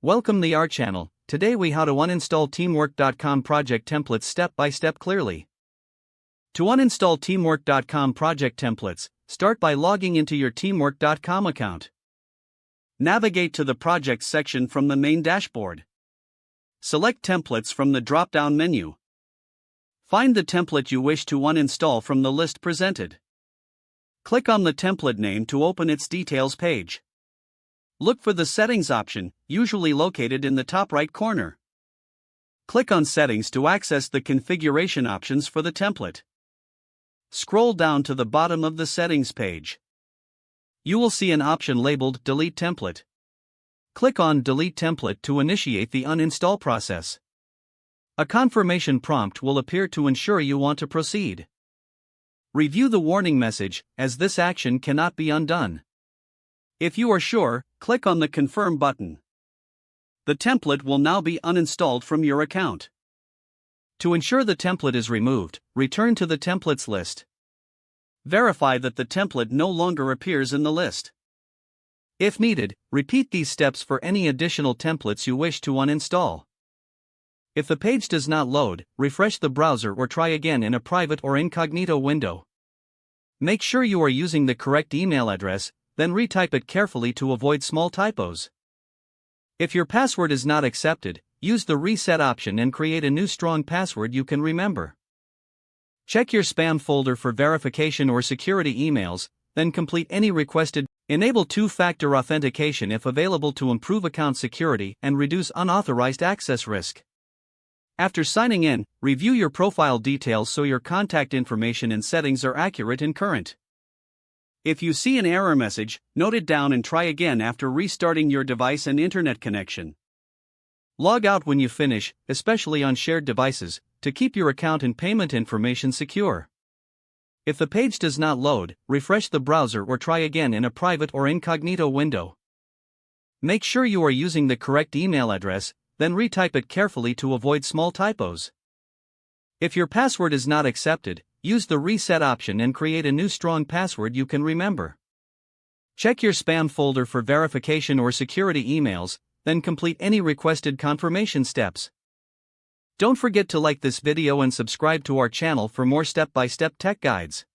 Welcome to our channel. Today we how to uninstall teamwork.com project templates step by step clearly. To uninstall teamwork.com project templates, start by logging into your teamwork.com account. Navigate to the projects section from the main dashboard. Select templates from the drop-down menu. Find the template you wish to uninstall from the list presented. Click on the template name to open its details page. Look for the Settings option, usually located in the top right corner. Click on Settings to access the configuration options for the template. Scroll down to the bottom of the Settings page. You will see an option labeled Delete Template. Click on Delete Template to initiate the uninstall process. A confirmation prompt will appear to ensure you want to proceed. Review the warning message, as this action cannot be undone. If you are sure, click on the Confirm button. The template will now be uninstalled from your account. To ensure the template is removed, return to the templates list. Verify that the template no longer appears in the list. If needed, repeat these steps for any additional templates you wish to uninstall. If the page does not load, refresh the browser or try again in a private or incognito window. Make sure you are using the correct email address, then retype it carefully to avoid small typos. If your password is not accepted, use the reset option and create a new strong password you can remember. Check your spam folder for verification or security emails, then complete any requested. Enable two-factor authentication if available to improve account security and reduce unauthorized access risk. After signing in, review your profile details so your contact information and settings are accurate and current. If you see an error message, note it down and try again after restarting your device and internet connection. Log out when you finish, especially on shared devices, to keep your account and payment information secure. If the page does not load, refresh the browser or try again in a private or incognito window. Make sure you are using the correct email address, then retype it carefully to avoid small typos. If your password is not accepted, use the reset option and create a new strong password you can remember. Check your spam folder for verification or security emails, then complete any requested confirmation steps. Don't forget to like this video and subscribe to our channel for more step-by-step tech guides.